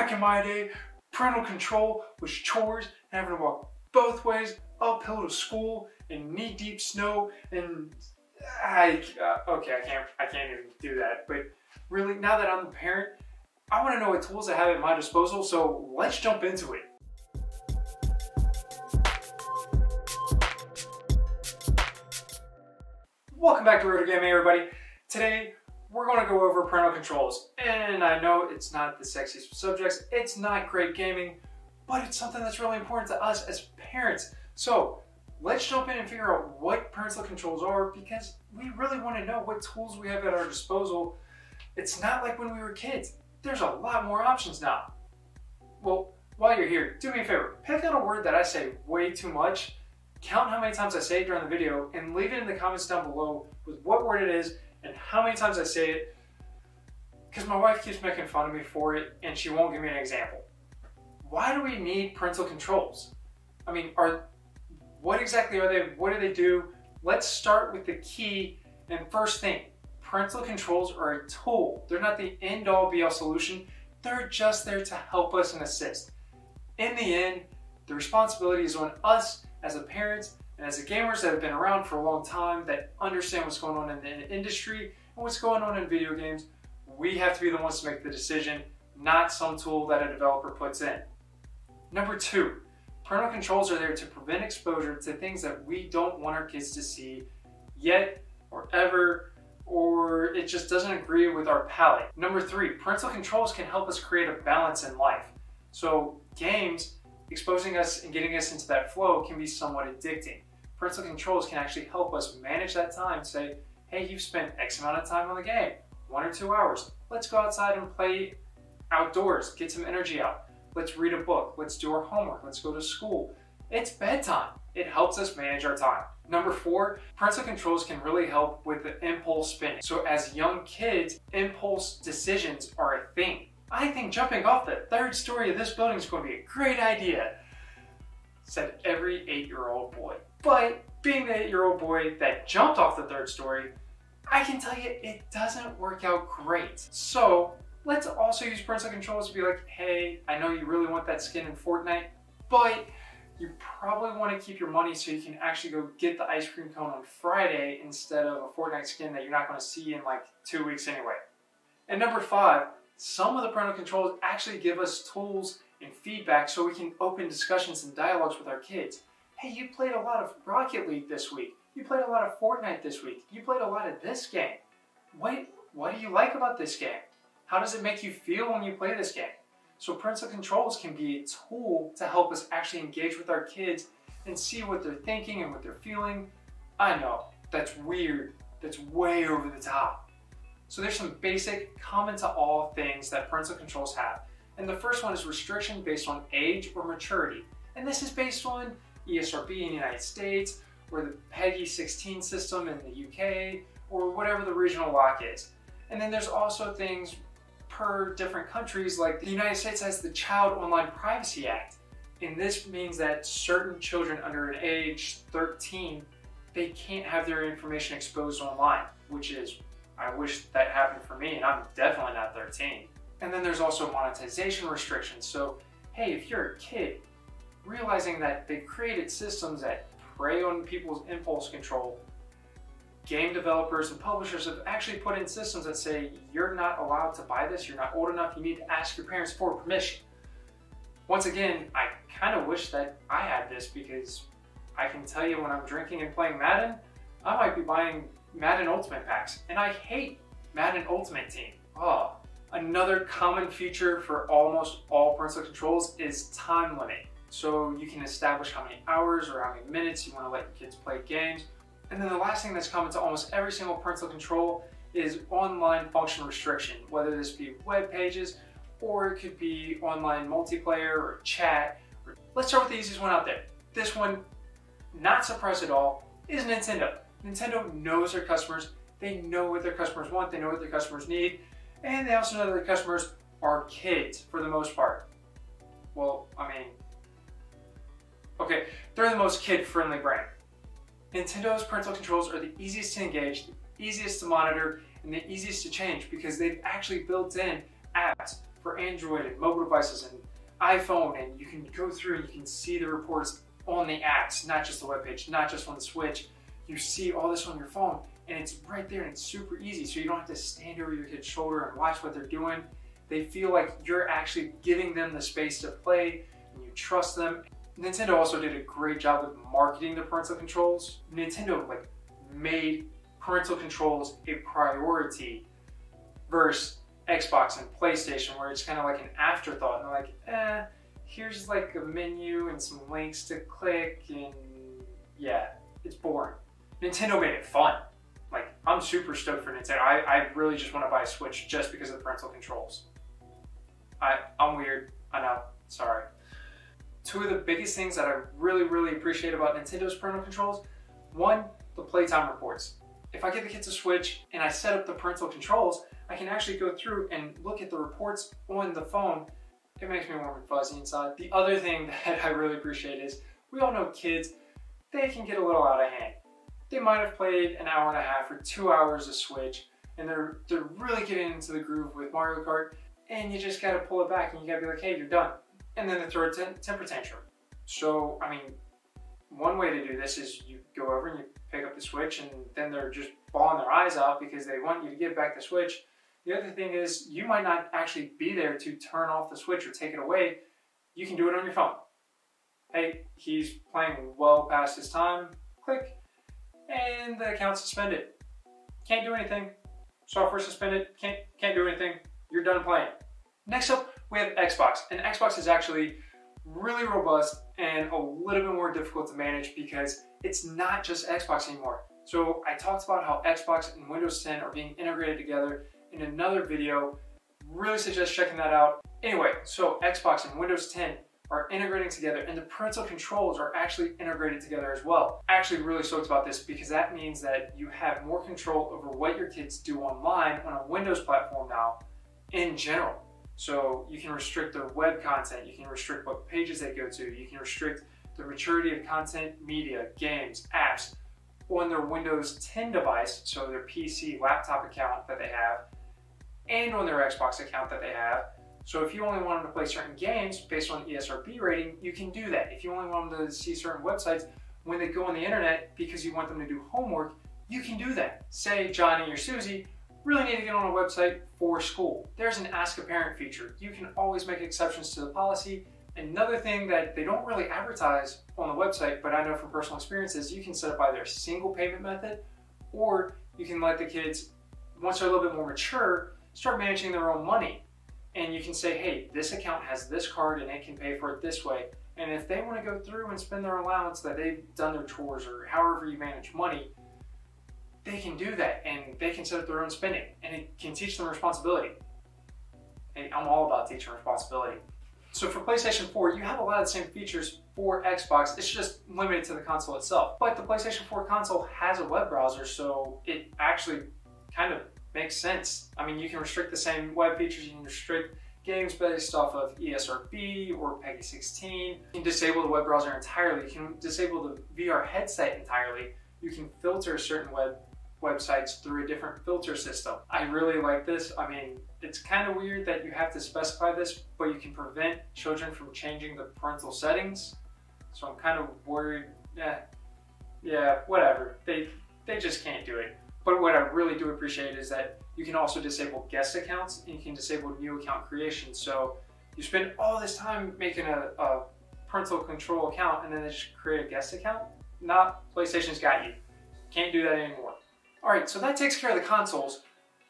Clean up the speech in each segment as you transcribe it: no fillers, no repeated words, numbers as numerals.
Back in my day, parental control was chores and having to walk both ways uphill to school in knee-deep snow, and I can't even do that. But really, now that I'm a parent, I want to know what tools I have at my disposal, so let's jump into it. Welcome back to Ridir Gaming, everybody. Today, we're going to go over parental controls. And I know it's not the sexiest of subjects, it's not great gaming, but it's something that's really important to us as parents. So let's jump in and figure out what parental controls are, because we really want to know what tools we have at our disposal. It's not like when we were kids. There's a lot more options now. Well, while you're here, do me a favor, pick out a word that I say way too much, count how many times I say it during the video, and leave it in the comments down below with what word it is and how many times I say it, because my wife keeps making fun of me for it and she won't give me an example. Why do we need parental controls? I mean, what exactly are they? What do they do? Let's start with the key and first thing. Parental controls are a tool. They're not the end-all be-all solution. They're just there to help us and assist. In the end, the responsibility is on us as the parents and as the gamers that have been around for a long time, that understand what's going on in the industry and what's going on in video games. We have to be the ones to make the decision, not some tool that a developer puts in. Number two, parental controls are there to prevent exposure to things that we don't want our kids to see yet or ever, or it just doesn't agree with our palate. Number three, parental controls can help us create a balance in life. So games exposing us and getting us into that flow can be somewhat addicting. Parental controls can actually help us manage that time. Say, hey, you've spent X amount of time on the game, 1 or 2 hours. Let's go outside and play outdoors, get some energy out. Let's read a book, let's do our homework, let's go to school. It's bedtime. It helps us manage our time. Number four, parental controls can really help with the impulse spending. So as young kids, impulse decisions are a thing. I think jumping off the 3rd story of this building is going to be a great idea, said every 8-year-old boy. But being the 8-year-old boy that jumped off the 3rd story, I can tell you it doesn't work out great. So let's also use parental controls to be like, hey, I know you really want that skin in Fortnite, but you probably want to keep your money so you can actually go get the ice cream cone on Friday instead of a Fortnite skin that you're not going to see in like 2 weeks anyway. And number five, some of the parental controls actually give us tools and feedback so we can open discussions and dialogues with our kids. Hey, you played a lot of Rocket League this week. You played a lot of Fortnite this week. You played a lot of this game. What do you like about this game? How does it make you feel when you play this game? So parental controls can be a tool to help us actually engage with our kids and see what they're thinking and what they're feeling. I know, that's weird. That's way over the top. So there's some basic, common to all things that parental controls have. And the first one is restriction based on age or maturity. And this is based on ESRB in the United States, or the PEGI 16 system in the UK, or whatever the regional lock is. And then there's also things per different countries, like the United States has the Child Online Privacy Act. And this means that certain children under an age 13, they can't have their information exposed online, which is, I wish that happened for me, and I'm definitely not 13. And then there's also monetization restrictions. So, hey, if you're a kid, realizing that they've created systems that prey on people's impulse control, game developers and publishers have actually put in systems that say, you're not allowed to buy this, you're not old enough, you need to ask your parents for permission. Once again, I kind of wish that I had this, because I can tell you when I'm drinking and playing Madden, I might be buying Madden Ultimate packs, and I hate Madden Ultimate Team. Oh. Another common feature for almost all parental controls is time limit. So you can establish how many hours or how many minutes you want to let your kids play games. And then the last thing that's common to almost every single parental control is online function restriction, whether this be web pages or it could be online multiplayer or chat. Let's start with the easiest one out there. This one, not surprised at all, is Nintendo. Nintendo knows their customers. They know what their customers want. They know what their customers need. And they also know that their customers are kids for the most part. Well, I mean, okay, they're the most kid-friendly brand. Nintendo's parental controls are the easiest to engage, the easiest to monitor, and the easiest to change because they've actually built in apps for Android and mobile devices and iPhone, and you can go through and you can see the reports on the apps, not just the webpage, not just on the Switch. You see all this on your phone, and it's right there and it's super easy, so you don't have to stand over your kid's shoulder and watch what they're doing. They feel like you're actually giving them the space to play and you trust them. Nintendo also did a great job with marketing the parental controls. Nintendo made parental controls a priority versus Xbox and PlayStation, where it's kind of like an afterthought. And they're like, here's like a menu and some links to click, and yeah, it's boring. Nintendo made it fun. Like, I'm super stoked for Nintendo. I really just want to buy a Switch just because of the parental controls. I'm weird, I know, sorry. Two of the biggest things that I really appreciate about Nintendo's parental controls, one, the playtime reports. If I give the kids a Switch and I set up the parental controls, I can actually go through and look at the reports on the phone. It makes me warm and fuzzy inside. The other thing that I really appreciate is, we all know kids, they can get a little out of hand. They might have played an hour and a half or 2 hours of Switch, and they're really getting into the groove with Mario Kart, and you just gotta pull it back and you gotta be like, hey, you're done. And then they throw a temper tantrum. So, I mean, one way to do this is you go over and you pick up the Switch, and then they're just bawling their eyes out because they want you to give back the Switch. The other thing is, you might not actually be there to turn off the Switch or take it away. You can do it on your phone. Hey, he's playing well past his time, click, and the account's suspended. Can't do anything. Software suspended, can't do anything. You're done playing. Next up, we have Xbox. And Xbox is actually really robust and a little bit more difficult to manage because it's not just Xbox anymore. So I talked about how Xbox and Windows 10 are being integrated together in another video. Really suggest checking that out. Anyway, so Xbox and Windows 10 are integrating together, and the parental controls are actually integrated together as well. Actually really stoked about this because that means that you have more control over what your kids do online on a Windows platform now in general. So you can restrict their web content, you can restrict what pages they go to, you can restrict the maturity of content, media, games, apps on their Windows 10 device, so their PC, laptop account that they have, and on their Xbox account that they have. So if you only want them to play certain games based on ESRB rating, you can do that. If you only want them to see certain websites when they go on the internet because you want them to do homework, you can do that. Say Johnny or Susie really need to get on a website for school. There's an Ask a Parent feature. You can always make exceptions to the policy. Another thing that they don't really advertise on the website, but I know from personal experience, is you can set up either a single payment method, or you can let the kids, once they're a little bit more mature, start managing their own money. And you can say, hey, this account has this card and it can pay for it this way. And if they want to go through and spend their allowance that they've done their chores or however you manage money, they can do that and they can set up their own spending, and it can teach them responsibility. Hey, I'm all about teaching responsibility. So for PlayStation 4, you have a lot of the same features for Xbox. It's just limited to the console itself. But the PlayStation 4 console has a web browser, so it actually kind of makes sense. I mean, you can restrict the same web features. You can restrict games based off of ESRB or PEGI 16. You can disable the web browser entirely. You can disable the VR headset entirely. You can filter certain websites through a different filter system. I really like this. I mean, it's kind of weird that you have to specify this, but you can prevent children from changing the parental settings. So I'm kind of worried, yeah, whatever. They just can't do it. But what I really do appreciate is that you can also disable guest accounts, and you can disable new account creation. So you spend all this time making a parental control account and then they just create a guest account? Nah, PlayStation's got you. Can't do that anymore. Alright, so that takes care of the consoles,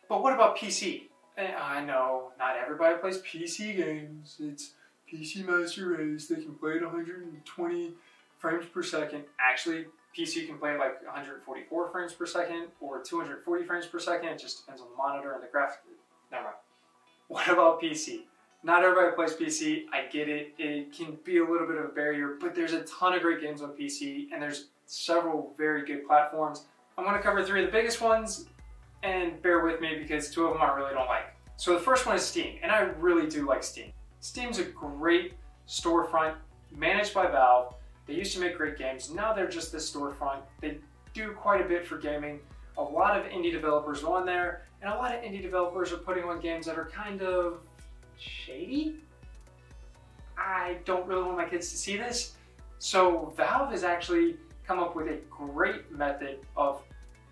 but what about PC? I know, not everybody plays PC games. It's PC Master Race. They can play at 120 frames per second. Actually, PC can play like 144 frames per second or 240 frames per second. It just depends on the monitor and the graphic. Never mind. What about PC? Not everybody plays PC. I get it. It can be a little bit of a barrier, but there's a ton of great games on PC, and there's several very good platforms. I'm going to cover three of the biggest ones, and bear with me because two of them I really don't like. So the first one is Steam, and I really do like Steam. Steam's a great storefront managed by Valve. They used to make great games. Now they're just this storefront. They do quite a bit for gaming. A lot of indie developers are on there, and a lot of indie developers are putting on games that are kind of shady. I don't really want my kids to see this. So Valve has actually come up with a great method of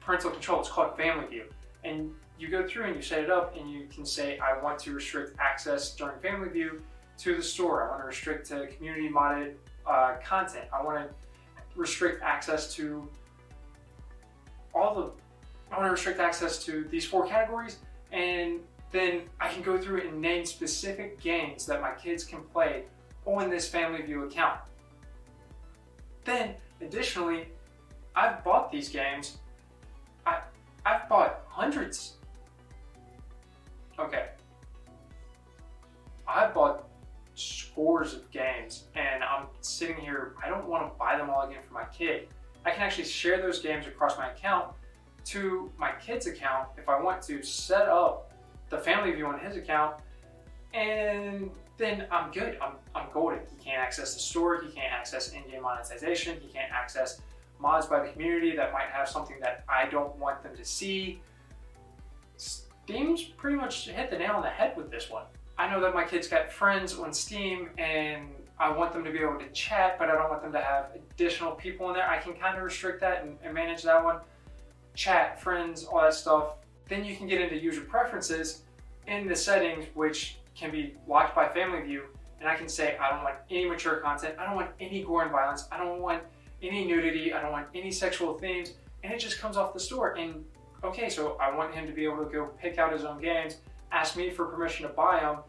parental control. It's called Family View. And you go through and you set it up and you can say, I want to restrict access during Family View to the store. I want to restrict to community modded content. I want to restrict access to I want to restrict access to these 4 categories, and then I can go through and name specific games that my kids can play on this Family View account. Then, additionally, I've bought these games. I've bought hundreds. Okay. I've bought scores of games, and I'm sitting here, I don't want to buy them all again for my kid. I can actually share those games across my account to my kid's account if I want to, set up the Family View on his account, and then I'm good. I'm golden. He can't access the store, he can't access in-game monetization, he can't access mods by the community that might have something that I don't want them to see. Steam's pretty much hit the nail on the head with this one. I know that my kids got friends on Steam and I want them to be able to chat, but I don't want them to have additional people in there. I can kind of restrict that and manage that one. Chat, friends, all that stuff. Then you can get into user preferences in the settings, which can be locked by Family View. And I can say, I don't want any mature content. I don't want any gore and violence. I don't want any nudity. I don't want any sexual themes. And it just comes off the store. And okay, so I want him to be able to go pick out his own games, ask me for permission to buy them,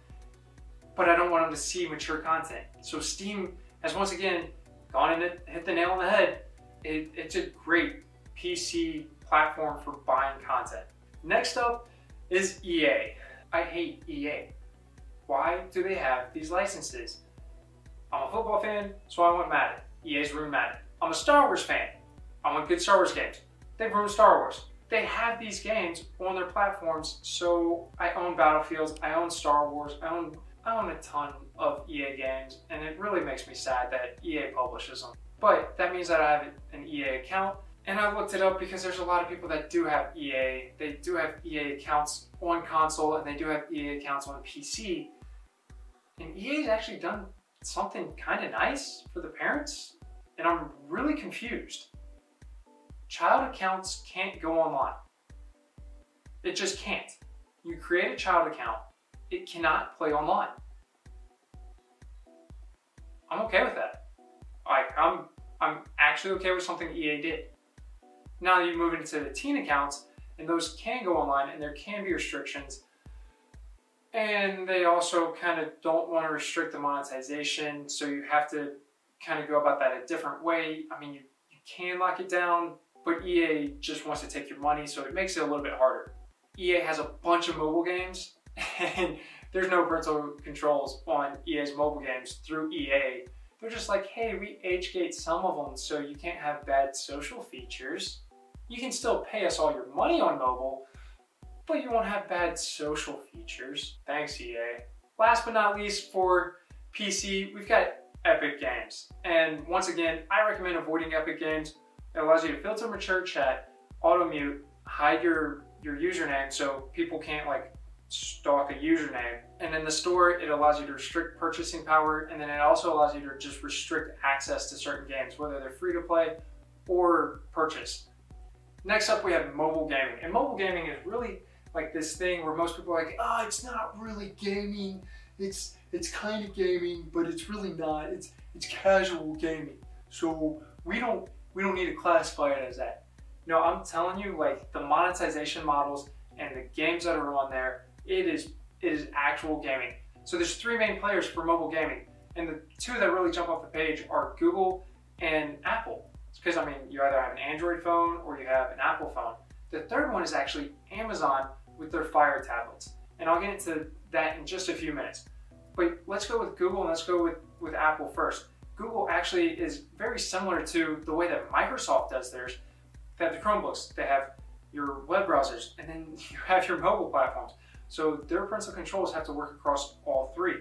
but I don't want him to see mature content. So Steam has once again gone in and hit the nail on the head. It's a great PC platform for buying content. Next up is EA. I hate EA. Why do they have these licenses? I'm a football fan, so I want Madden. EA's ruined Madden. I'm a Star Wars fan. I want good Star Wars games. They've ruined Star Wars. They have these games on their platforms, so I own Battlefields, I own Star Wars, I own a ton of EA games, and it really makes me sad that EA publishes them. But that means that I have an EA account, and I looked it up because there's a lot of people that do have EA. They do have EA accounts on console, and they do have EA accounts on PC. And EA's actually done something kind of nice for the parents, and I'm really confused. Child accounts can't go online. It just can't. You create a child account, it cannot play online. I'm okay with that. I'm actually okay with something EA did. Now you move into the teen accounts, and those can go online, and there can be restrictions. And they also kind of don't want to restrict the monetization, so you have to kind of go about that a different way. I mean, you can lock it down, but EA just wants to take your money, so it makes it a little bit harder. EA has a bunch of mobile games, and there's no parental controls on EA's mobile games through EA. They're just like, hey, we age gate some of them, so you can't have bad social features. You can still pay us all your money on mobile, but you won't have bad social features. Thanks, EA. Last but not least, for PC, we've got Epic Games. And once again, I recommend avoiding Epic Games. It allows you to filter mature chat, auto mute, hide your username so people can't like stalk a username. And in the store, it allows you to restrict purchasing power, and then it also allows you to just restrict access to certain games, whether they're free to play or purchase. Next up, we have mobile gaming. And mobile gaming is really like this thing where most people are like, oh, it's not really gaming. It's kind of gaming, but it's really not. It's casual gaming. So we don't need to classify it as that. No, I'm telling you, like the monetization models and the games that are on there, it is actual gaming. So there's 3 main players for mobile gaming, and the 2 that really jump off the page are Google and Apple. It's because, I mean, you either have an Android phone or you have an Apple phone. The third one is actually Amazon with their Fire tablets, and I'll get into that in just a few minutes. But let's go with Google and let's go with Apple first. Google actually is very similar to the way that Microsoft does theirs. They have the Chromebooks, they have your web browsers, and then you have your mobile platforms. So their parental controls have to work across all 3.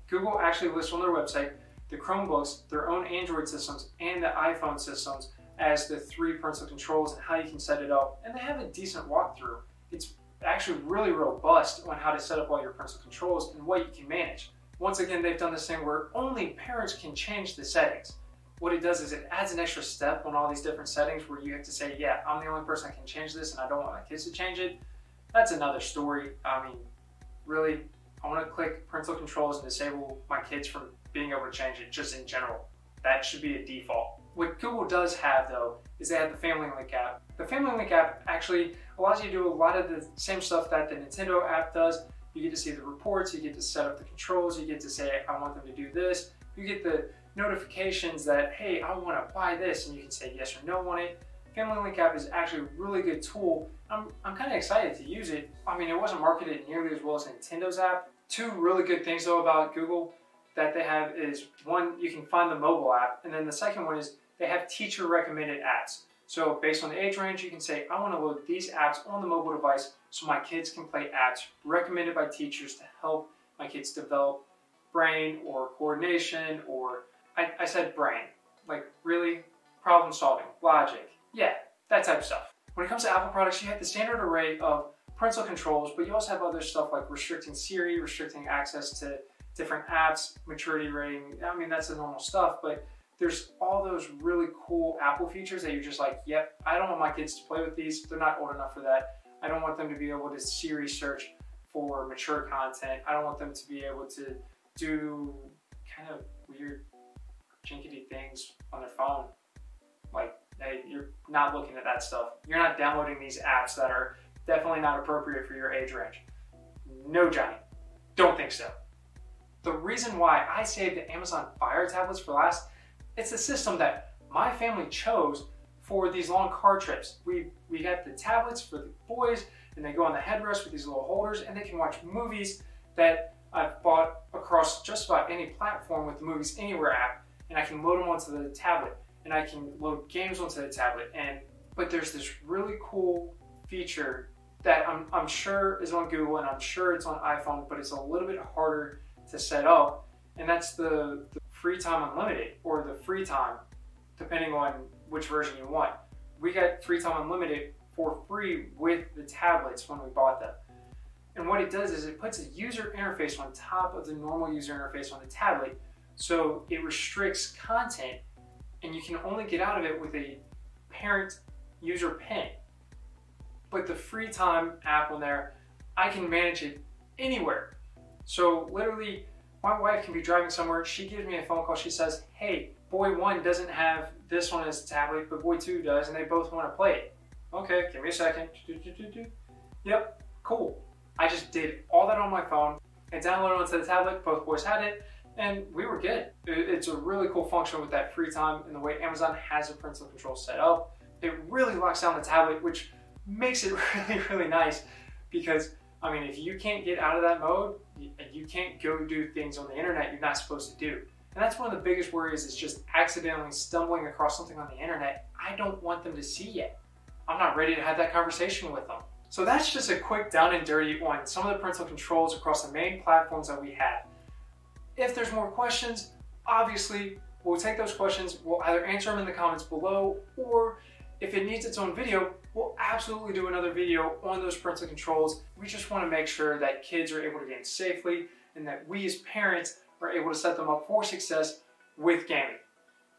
Google actually lists on their website the Chromebooks, their own Android systems, and the iPhone systems as the 3 parental controls and how you can set it up. And they have a decent walkthrough. It's actually really robust on how to set up all your parental controls and what you can manage. Once again, they've done this thing where only parents can change the settings. What it does is it adds an extra step on all these different settings where you have to say, yeah, I'm the only person that can change this and I don't want my kids to change it. That's another story. I mean, really, I want to click parental controls and disable my kids from being able to change it just in general. That should be a default. What Google does have though, is they have the Family Link app. The Family Link app actually allows you to do a lot of the same stuff that the Nintendo app does. You get to see the reports, you get to set up the controls, you get to say, I want them to do this. You get the notifications that, hey, I want to buy this, and you can say yes or no on it. Family Link app is actually a really good tool. I'm kind of excited to use it. I mean, it wasn't marketed nearly as well as Nintendo's app. Two really good things though about Google that they have is, one, you can find the mobile app, and then the second one is they have teacher recommended apps. So based on the age range, you can say, I want to load these apps on the mobile device so my kids can play apps recommended by teachers to help my kids develop brain or coordination, or I said brain, like really problem solving, logic, yeah, that type of stuff. When it comes to Apple products, you have the standard array of parental controls, but you also have other stuff like restricting Siri, restricting access to different apps, maturity rating. I mean, that's the normal stuff, but there's all those really cool Apple features that you're just like, yep, I don't want my kids to play with these. They're not old enough for that. I don't want them to be able to Siri search for mature content. I don't want them to be able to do kind of weird jinkety things on their phone. Like, hey, you're not looking at that stuff. You're not downloading these apps that are definitely not appropriate for your age range. No, Johnny, don't think so. The reason why I saved the Amazon Fire tablets for last, it's a system that my family chose for these long car trips. We got the tablets for the boys, and they go on the headrest with these little holders, and they can watch movies that I've bought across just about any platform with the Movies Anywhere app, and I can load them onto the tablet, and I can load games onto the tablet. But there's this really cool feature that I'm sure is on Google, and I'm sure it's on iPhone, but it's a little bit harder to set up, and that's the FreeTime Unlimited, or the FreeTime, depending on which version you want. We got FreeTime Unlimited for free with the tablets when we bought them. And what it does is it puts a user interface on top of the normal user interface on the tablet, so it restricts content, and you can only get out of it with a parent user PIN. But the FreeTime app on there, I can manage it anywhere. So literally, my wife can be driving somewhere, she gives me a phone call, she says, hey, boy 1 doesn't have this on his tablet, but boy 2 does, and they both want to play it. Okay, give me a second. Yep, cool. I just did all that on my phone and downloaded it onto the tablet, both boys had it, and we were good. It's a really cool function with that FreeTime and the way Amazon has the parental control set up. It really locks down the tablet, which makes it really, really nice, because I mean, if you can't get out of that mode, you can't go do things on the internet you're not supposed to do. And that's one of the biggest worries, is just accidentally stumbling across something on the internet I don't want them to see yet. I'm not ready to have that conversation with them. So that's just a quick down and dirty on some of the parental controls across the main platforms that we have. If there's more questions, obviously we'll take those questions, we'll either answer them in the comments below, or if it needs its own video, we'll absolutely do another video on those parental controls. We just want to make sure that kids are able to game safely, and that we as parents are able to set them up for success with gaming.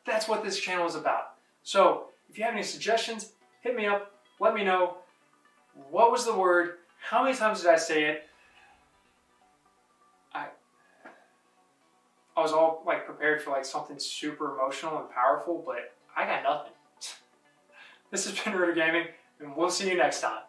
That's what this channel is about. So if you have any suggestions, hit me up, let me know. What was the word? How many times did I say it? I was all like prepared for like something super emotional and powerful, but I got nothing. This has been Ridir Gaming, and we'll see you next time.